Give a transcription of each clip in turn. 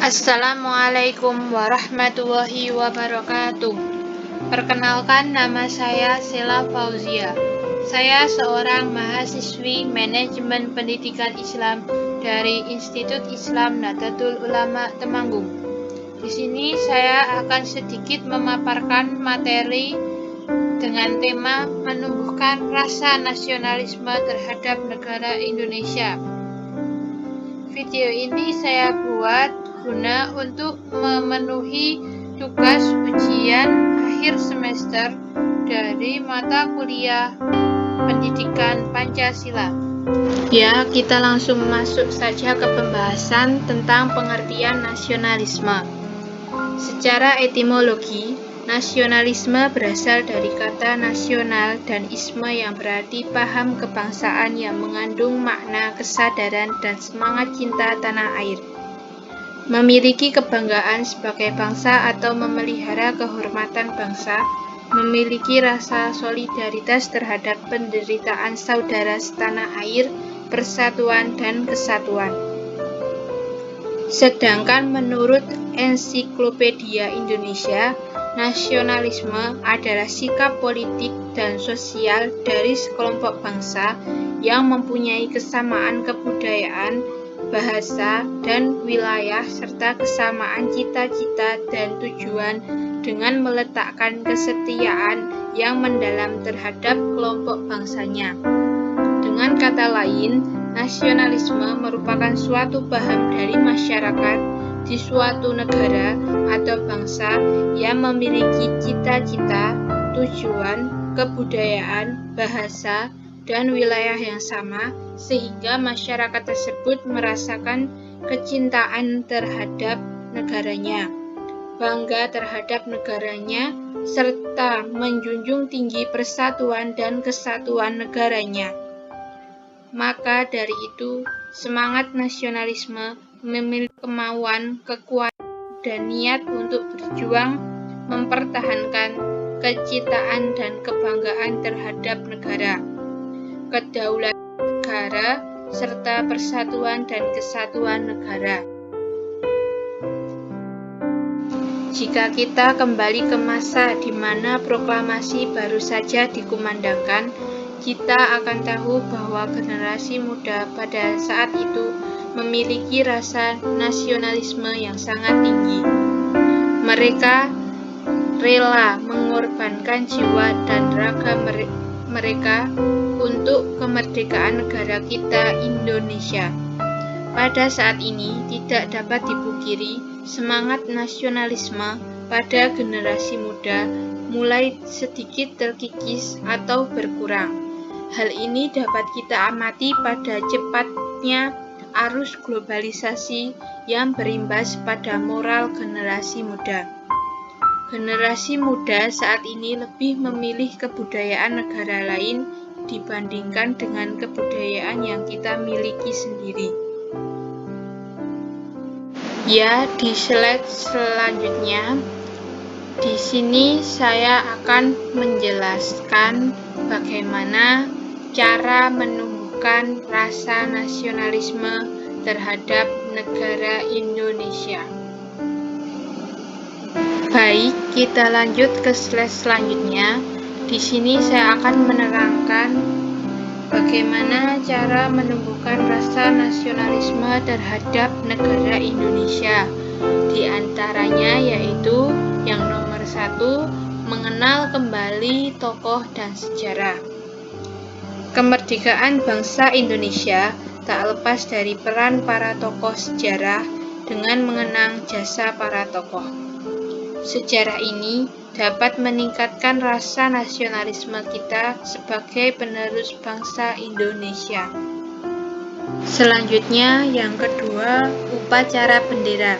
Assalamualaikum warahmatullahi wabarakatuh. Perkenalkan, nama saya Sela Fauzia. Saya seorang mahasiswi Manajemen Pendidikan Islam dari Institut Islam Nahdlatul Ulama Temanggung. Di sini saya akan sedikit memaparkan materi dengan tema menumbuhkan rasa nasionalisme terhadap negara Indonesia. Video ini saya buat guna untuk memenuhi tugas ujian akhir semester dari mata kuliah Pendidikan Pancasila. Ya, kita langsung masuk saja ke pembahasan tentang pengertian nasionalisme. Secara etimologi, nasionalisme berasal dari kata nasional dan isme yang berarti paham kebangsaan yang mengandung makna kesadaran dan semangat cinta tanah air. Memiliki kebanggaan sebagai bangsa atau memelihara kehormatan bangsa, memiliki rasa solidaritas terhadap penderitaan saudara setanah air, persatuan dan kesatuan. Sedangkan menurut Ensiklopedia Indonesia, nasionalisme adalah sikap politik dan sosial dari sekelompok bangsa yang mempunyai kesamaan kebudayaan, bahasa, dan wilayah serta kesamaan cita-cita dan tujuan dengan meletakkan kesetiaan yang mendalam terhadap kelompok bangsanya. Dengan kata lain, nasionalisme merupakan suatu paham dari masyarakat di suatu negara atau bangsa yang memiliki cita-cita, tujuan, kebudayaan, bahasa, dan wilayah yang sama, sehingga masyarakat tersebut merasakan kecintaan terhadap negaranya, bangga terhadap negaranya, serta menjunjung tinggi persatuan dan kesatuan negaranya. Maka dari itu, semangat nasionalisme memiliki kemauan, kekuatan, dan niat untuk berjuang mempertahankan kecintaan dan kebanggaan terhadap negara, kedaulatan negara, serta persatuan dan kesatuan negara. Jika kita kembali ke masa di mana proklamasi baru saja dikumandangkan, kita akan tahu bahwa generasi muda pada saat itu memiliki rasa nasionalisme yang sangat tinggi. Mereka rela mengorbankan jiwa dan raga mereka untuk kemerdekaan negara kita Indonesia. Pada saat ini tidak dapat dipungkiri semangat nasionalisme pada generasi muda mulai sedikit terkikis atau berkurang. Hal ini dapat kita amati pada cepatnya arus globalisasi yang berimbas pada moral generasi muda. Generasi muda saat ini lebih memilih kebudayaan negara lain dibandingkan dengan kebudayaan yang kita miliki sendiri. Ya, di slide selanjutnya, di sini saya akan menjelaskan bagaimana cara menumbuhkan rasa nasionalisme terhadap negara Indonesia. Baik, kita lanjut ke slide selanjutnya. Di sini saya akan menerangkan bagaimana cara menumbuhkan rasa nasionalisme terhadap negara Indonesia. Di antaranya yaitu yang nomor 1, mengenal kembali tokoh dan sejarah. Kemerdekaan bangsa Indonesia tak lepas dari peran para tokoh sejarah dengan mengenang jasa para tokoh. Sejarah ini dapat meningkatkan rasa nasionalisme kita sebagai penerus bangsa Indonesia. Selanjutnya, yang kedua, upacara bendera.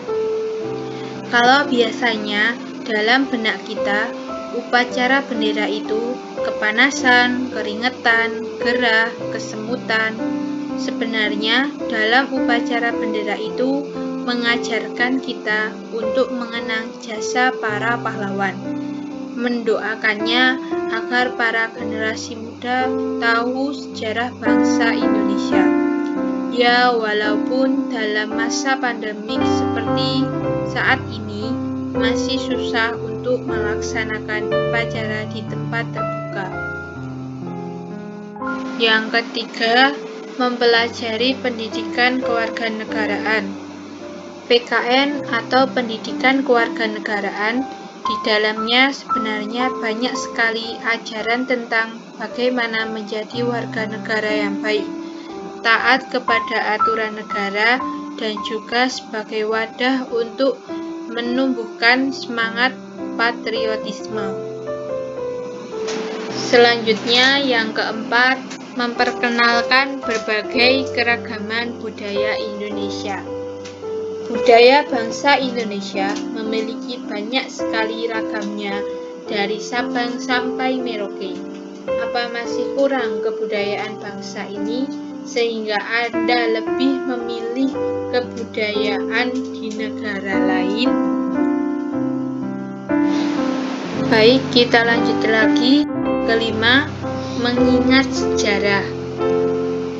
Kalau biasanya dalam benak kita, upacara bendera itu kepanasan, keringetan, gerah, kesemutan. Sebenarnya dalam upacara bendera itu mengajarkan kita untuk mengenang jasa para pahlawan, mendoakannya agar para generasi muda tahu sejarah bangsa Indonesia. Ya, walaupun dalam masa pandemik seperti saat ini masih susah untuk melaksanakan upacara di tempat terbuka. Yang ketiga, mempelajari pendidikan kewarganegaraan. PKN atau pendidikan kewarganegaraan, di dalamnya sebenarnya banyak sekali ajaran tentang bagaimana menjadi warga negara yang baik, taat kepada aturan negara, dan juga sebagai wadah untuk menumbuhkan semangat patriotisme. Selanjutnya, yang keempat, memperkenalkan berbagai keragaman budaya Indonesia. Budaya bangsa Indonesia memiliki banyak sekali ragamnya, dari Sabang sampai Merauke. Apa masih kurang kebudayaan bangsa ini sehingga Anda lebih memilih kebudayaan di negara lain? Baik, kita lanjut lagi. Kelima, mengingat sejarah.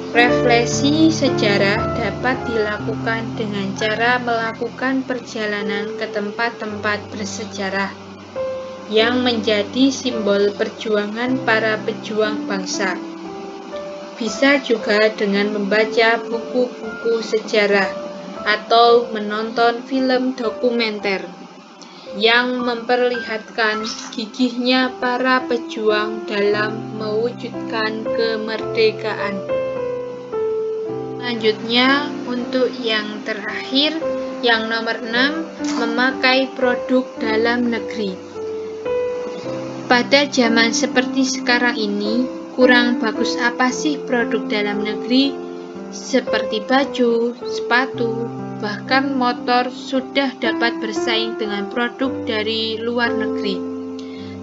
Refleksi sejarah dapat dilakukan dengan cara melakukan perjalanan ke tempat-tempat bersejarah yang menjadi simbol perjuangan para pejuang bangsa. Bisa juga dengan membaca buku-buku sejarah atau menonton film dokumenter yang memperlihatkan gigihnya para pejuang dalam mewujudkan kemerdekaan. Selanjutnya, untuk yang terakhir, yang nomor 6, memakai produk dalam negeri. Pada zaman seperti sekarang ini, kurang bagus apa sih produk dalam negeri? Seperti baju, sepatu, bahkan motor sudah dapat bersaing dengan produk dari luar negeri.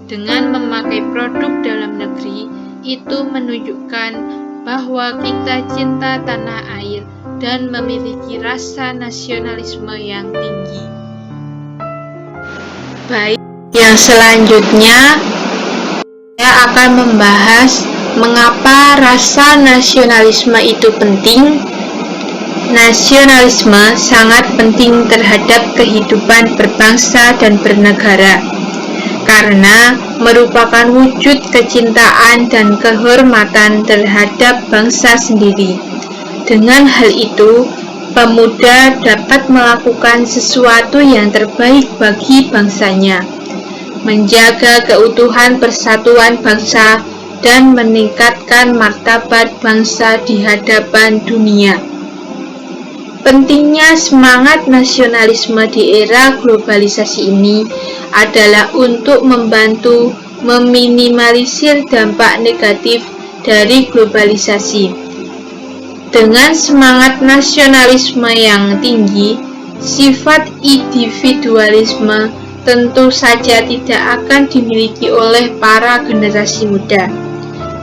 Dengan memakai produk dalam negeri, itu menunjukkan bahwa kita cinta tanah air dan memiliki rasa nasionalisme yang tinggi. Baik, yang selanjutnya saya akan membahas mengapa rasa nasionalisme itu penting. Nasionalisme sangat penting terhadap kehidupan berbangsa dan bernegara, karena merupakan wujud kecintaan dan kehormatan terhadap bangsa sendiri. Dengan hal itu, pemuda dapat melakukan sesuatu yang terbaik bagi bangsanya, menjaga keutuhan persatuan bangsa, dan meningkatkan martabat bangsa di hadapan dunia. Pentingnya semangat nasionalisme di era globalisasi ini adalah untuk membantu meminimalisir dampak negatif dari globalisasi. Dengan semangat nasionalisme yang tinggi, sifat individualisme tentu saja tidak akan dimiliki oleh para generasi muda.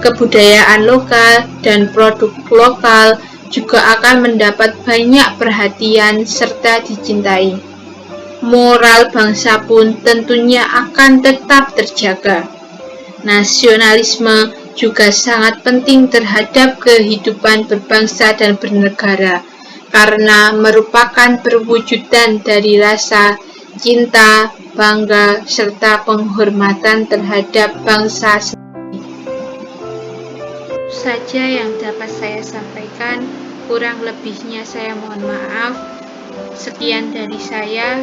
Kebudayaan lokal dan produk lokal juga akan mendapat banyak perhatian serta dicintai. Moral bangsa pun tentunya akan tetap terjaga. Nasionalisme juga sangat penting terhadap kehidupan berbangsa dan bernegara, karena merupakan perwujudan dari rasa cinta, bangga, serta penghormatan terhadap bangsa sendiri. Saja yang dapat saya sampaikan, kurang lebihnya saya mohon maaf. Sekian dari saya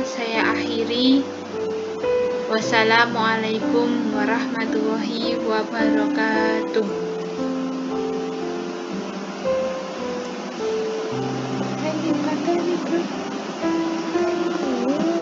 akhiri. Wassalamualaikum warahmatullahi wabarakatuh.